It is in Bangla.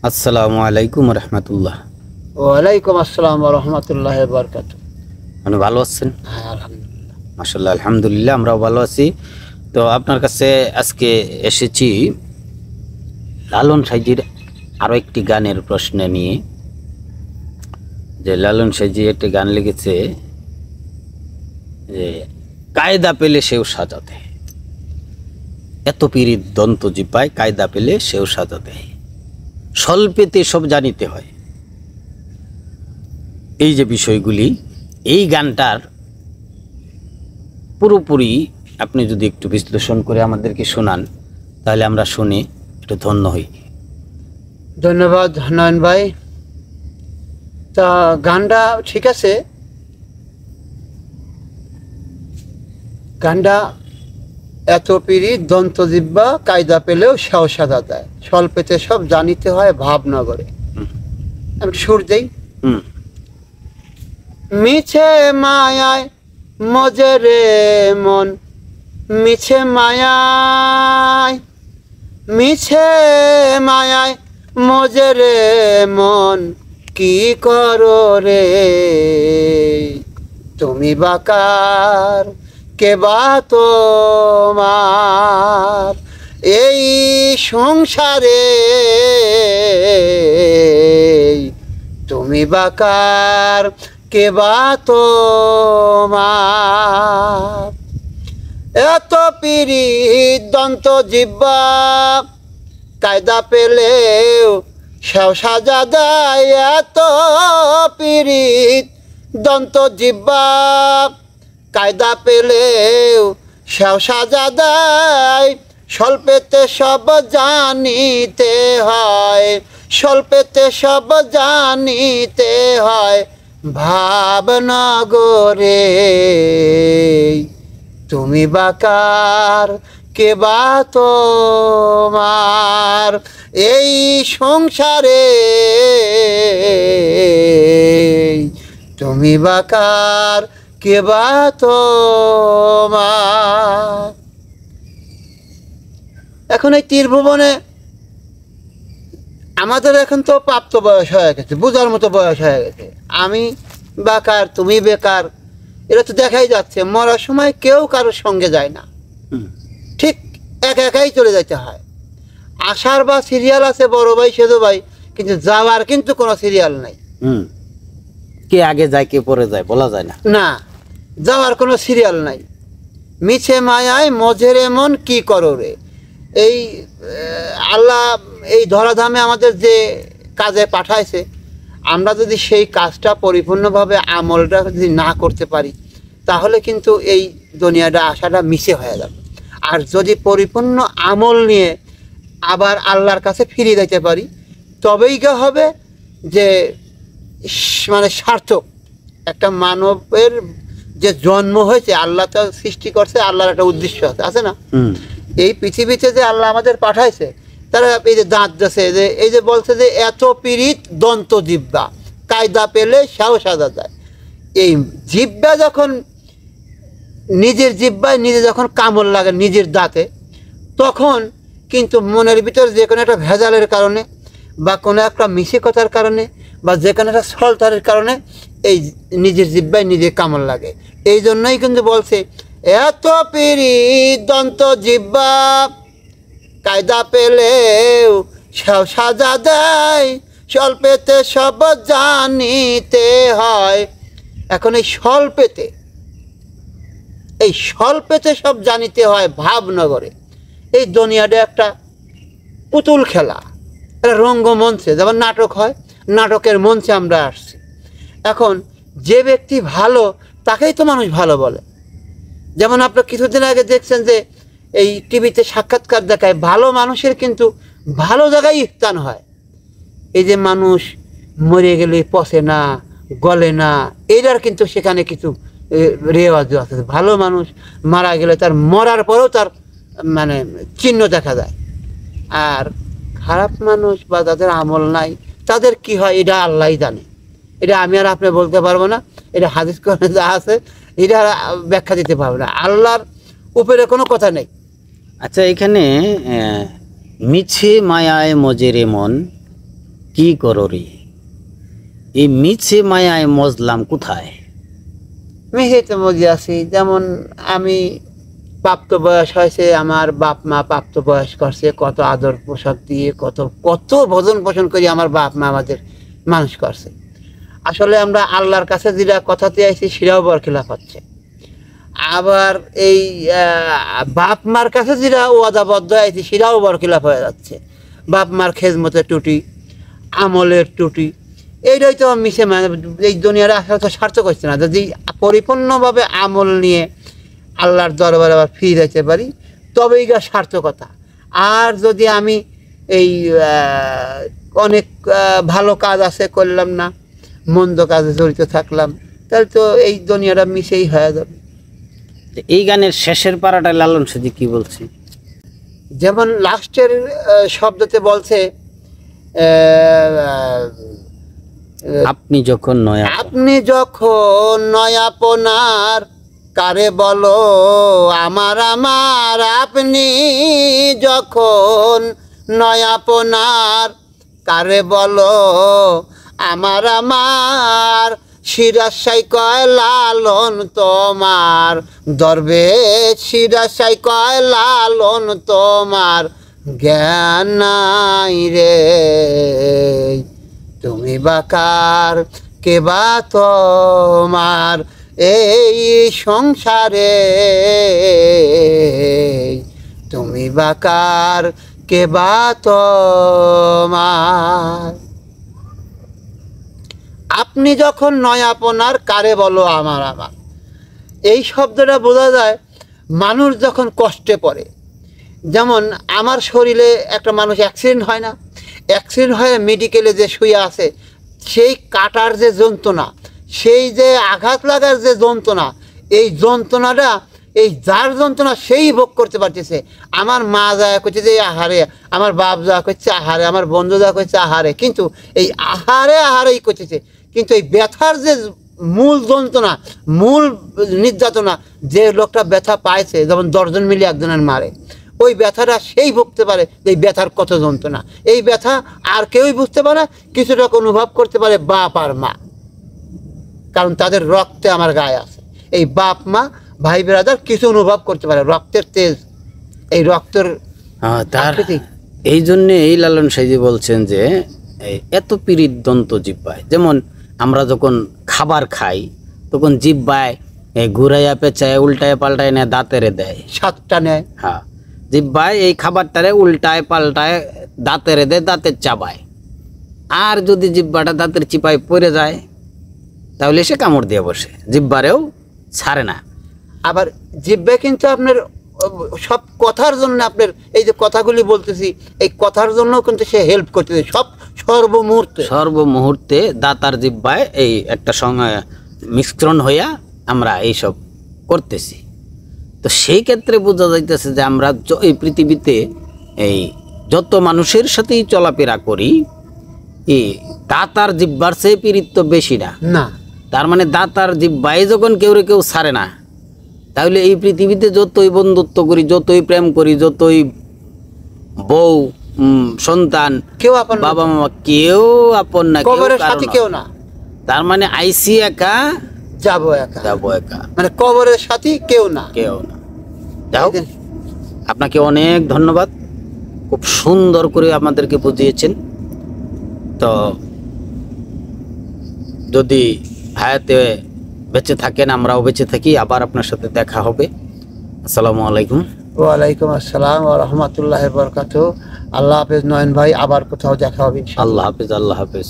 আসসালামু আলাইকুম রহমতুল্লাহ। ওয়ালাইকুম আসসালাম রহমতুল্লাহ বরকাত। মানে ভালো আছেন? হ্যাঁ, আলহামদুলিল্লাহ। মাশাআল্লাহ, আলহামদুলিল্লাহ, আমরাও ভালো আছি। তো আপনার কাছে আজকে এসেছি লালন সাইজির আরও একটি গানের প্রশ্ন নিয়ে। যে লালন সাইজি একটি গান লিখেছে যে কায়দা পেলে সেও সাজা দেয়, এত পীড়িত দন্ত জিপায় কায়দা পেলে সেও সাজা দেয়, স্বল্পেতে সব জানিতে হয়। এই যে বিষয়গুলি, এই গানটার পুরোপুরি আপনি যদি একটু বিশ্লেষণ করে আমাদেরকে শোনান, তাহলে আমরা শুনে একটু ধন্য হই। ধন্যবাদ নয়ন ভাই। তা গানটা ঠিক আছে, গানটা এত পিড়ি দন্ত জিব্বা কায়দা পেলেও সেও সাজা দেয়, স্বল্পেতে সব জানিতে হয় ভাবনগরে। আমি সুর দেই। হুম। মিছে মায়ায় মজে রে মন, মিছে মায়ায়, মিছে মায়ায় মজে রে মন, কি করো রে তুমি বাকার, কে বা তোমার এই সংসারে, তুমি বাকার, কে বা তোমার এত পীড়িত দন্ত জিব্বা কায়দা পেলেও সেও সাজা দেয়, এত পীড়িত দন্ত জিব্বা কায়দা পেলেও সেও সাজা দেয়, স্বল্পেতে সব জানিতে হয়, স্বল্পেতে সব জানিতে হয় ভাবনগরে, তুমি বাকার, কে বা তোমার এই সংসারে, তুমি বাকার, কে বা তোমার। এখন এই তীরভুবনে আমাদের এখন তো প্রাপ্ত বয়স হয়ে গেছে, বোঝার মতো বয়স হয়ে গেছে। আমি বেকার, তুমি বেকার, এটা তো দেখাই যাচ্ছে। মরার সময় কেউ কারোর সঙ্গে যায় না, ঠিক একা একাই চলে যেতে হয়। আসার বা সিরিয়াল আছে বড় ভাই সেজো ভাই, কিন্তু যাওয়ার কিন্তু কোনো সিরিয়াল নাই। কে আগে যায় কে পরে যায় বলা যায় না। না, যাওয়ার কোনো সিরিয়াল নাই। মিছে মায়ায় মজের এমন কি করো রে। এই আল্লাহ এই ধরাধামে আমাদের যে কাজে পাঠাইছে, আমরা যদি সেই কাজটা পরিপূর্ণভাবে আমলটা যদি না করতে পারি, তাহলে কিন্তু এই দুনিয়াটা আসাটা মিছে হয়ে যাবে। আর যদি পরিপূর্ণ আমল নিয়ে আবার আল্লাহর কাছে ফিরে যেতে পারি, তবেই গা হবে যে মানে সার্থক। একটা মানবের যে জন্ম হয়েছে, আল্লাহ তো সৃষ্টি করছে, আল্লাহর একটা উদ্দেশ্য আছে না? এই পৃথিবীতে যে আল্লাহ আমাদের পাঠাইছে, তারা এই যে দাঁত দেশে যে এই যে বলছে যে এত পীড়িত দন্ত জিব্বা কায়দা পেলে সেও সাজা দেয়। এই জিব্বা যখন নিজের জিব্বায় নিজে যখন কামড় লাগে নিজের দাঁতে, তখন কিন্তু মনের ভিতর যে কোনো একটা ভেজালের কারণে বা কোনো একটা মিশিকতার কারণে বা যে কোনো একটা সলতারের কারণে এই নিজের জিব্বায় নিজে কামড় লাগে। এই জন্যই কিন্তু বলছে এত পীড়িত দন্ত জিব্বা কায়দা পেলেও সেও সাজা দেয়, স্বল্পেতে সব জানিতে হয়। এখন এই স্বল্পেতে সব জানিতে হয় ভাবনগরে। এই দুনিয়াটা একটা পুতুল খেলা, একটা রঙ্গমঞ্চে যেমন নাটক হয়, নাটকের মঞ্চে আমরা আসছি। এখন যে ব্যক্তি ভালো তাকেই তো মানুষ ভালো বলে। যেমন আপনার কিছুদিন আগে দেখছেন যে এই টিভিতে সাক্ষাৎকার দেখায়, ভালো মানুষের কিন্তু ভালো জায়গায় স্থান হয়। এই যে মানুষ মরে গেলে পচে না, গলে না, এটার কিন্তু সেখানে কিছু রেওয়াজ আছে। ভালো মানুষ মারা গেলে তার মরার পরেও তার মানে চিহ্ন দেখা যায়। আর খারাপ মানুষ বা যাদের আমল নাই তাদের কি হয় এটা আল্লাহই জানে। এটা আমি আর আপনি বলতে পারবো না, এটা হাদিস কোরআনে যা আছে এটা ব্যাখ্যা দিতে পারবো না, আল্লাহর উপরে কোনো কথা নেই। আচ্ছা, এখানে মিছে মায়ায় মজেরে মন, কি করো রে, এই মিছে মায়ায় মজলাম কোথায়? মিশেতে মজে আছি। যেমন আমি প্রাপ্ত বয়স হয়েছে, আমার বাপ মা প্রাপ্ত বয়স করছে, কত আদর পোশাক দিয়ে কত কত ভজন পোষণ করে আমার বাপ মা আমাদের মানুষ করছে। আসলে আমরা আল্লাহর কাছে যেটা কথাতে আইছি সেটাও বরখিলাফ হচ্ছে। আবার এই বাপ মার কাছে যেটা ওয়াদাবদ্ধ আইছি সেটাও বরখিলাফ হয়ে যাচ্ছে। বাপ মার খেজমতের টুটি, আমলের টুটি, এইটাই তো মিশে মানে এই দুনিয়ার আসলে তো সার্থক হচ্ছে না। যদি পরিপূর্ণভাবে আমল নিয়ে আল্লাহর দরবারে আবার ফিরে যেতে পারি তবেই গা সার্থকতা। আর যদি আমি এই অনেক ভালো কাজ আছে করলাম না, মন্দ কাজে জড়িত থাকলাম, তাহলে তো এই দুনিয়াটা মিশেই হয়ে যাবে। এই গানের শেষের পারাটায় লালন সাজি কি বলছে? যেমন লাস্টের শব্দতে বলছে আপনি যখন নয়া, আপনি যখন নয়াপনার কারে বলো আমার আমার, আপনি যখন নয়াপনার কারে বলো আমার আমার, শিরাশাই কয় লালন তোমার, দরবেশ শিরাশাই কয় লালন তোমার, জ্ঞান নাই রে তুমি বাকার কে বা তোমার এই সংসারে, তুমি বাকার কে বা তোমার। আপনি যখন নয়াপনার কারে বলো আমার আমার, এই শব্দটা বোঝা যায় মানুষ যখন কষ্টে পড়ে। যেমন আমার শরীরে একটা মানুষ অ্যাক্সিডেন্ট হয় না, অ্যাক্সিডেন্ট হয়ে মেডিকেলে যে শুয়ে আছে, সেই কাটার যে যন্ত্রণা, সেই যে আঘাত লাগার যে যন্ত্রণা, এই যন্ত্রণাটা এই যার যন্ত্রণা সেই ভোগ করতে পারতেছে। আমার মা যা করছে যে আহারে, আমার বাপ যা করছে আহারে, আমার বন্ধু যা করছে আহারে, কিন্তু এই আহারে আহারেই করতেছে। কিন্তু এই ব্যথার যে মূল যন্ত্রণা, মূল নির্যাতনা, যে লোকটা ব্যথা পাইছে, যেমন 10 জন মিলে একজনের মারে, ওই ব্যথাটা সেই ভুগতে পারে এই ব্যথার কত যন্ত্রণা। এই ব্যথা আর কেউই বুঝতে পারে, কিছুটা অনুভব করতে পারে বাপ আর মা, কারণ তাদের রক্তে আমার গায়ে আছে। এই বাপ মা ভাই ব্রাদার কিছু অনুভব করতে পারে, রক্তের তেজ, এই রক্তের তার আকৃতি। এই জন্যে এই লালন সাইজি বলছেন যে এত পীড়িত দন্ত জিব্বায়, যেমন আমরা যখন খাবার খাই তখন জিব্বায় ঘুরাইয়া পেঁচায় উল্টায় পাল্টায় নেয় দাঁতেরে দেয়, সাতটা নেয়। হ্যাঁ, জিব্বায় এই খাবারটারে উল্টায় পাল্টায় দাঁতেরে দেয়, দাঁতের চাবায়। আর যদি জিব্বাটা দাঁতের চিপায় পড়ে যায় তাহলে সে কামড় দিয়ে বসে, জিব্বারেও ছাড়ে না। আবার জিব্বে কিন্তু আপনার সব কথার জন্য, আপনার এই যে কথাগুলি বলতেছি, এই কথার জন্য কিন্তু সে হেল্প করতেছে সব সর্বমুহূর্তে দাতার জিব্বায় এই একটা সঙ্গে মিশ্রণ হইয়া আমরা এইসব করতেছি। তো সেই ক্ষেত্রে বোঝা যাইতেছে যে আমরা এই পৃথিবীতে এই যত মানুষের সাথেই চলাফেরা করি, এই দাতার জিব্বার চেয়ে পীড়িত বেশি না। তার মানে দাতার জিব্বায় যখন কেউ ছাড়ে না, তাহলে এই পৃথিবীতে যতই বন্ধুত্ব করি, যতই প্রেম করি, যতই বউ সন্তান, কেউ আপন, বাবা মা, কেউ আপন না, কবরের সাথী কেউ না। তার মানে আইসি একা, যাবো একা, যাবো একা, মানে কবরের সাথী কেউ না, কেউ না। যাও, আপনাকে অনেক ধন্যবাদ, খুব সুন্দর করে আমাদেরকে বুঝিয়েছেন। তো যদি হায়াতে বেঁচে থাকেন, আমরাও বেঁচে থাকি, আবার আপনার সাথে দেখা হবে। আসসালামু আলাইকুম। ওয়ালাইকুম আসসালাম ওয়া রাহমাতুল্লাহি ওয়া বারাকাতুহু। আল্লাহ হাফেজ নয়ন ভাই, আবার কোথাও দেখা হবে। আল্লাহ হাফেজ, আল্লাহ হাফেজ।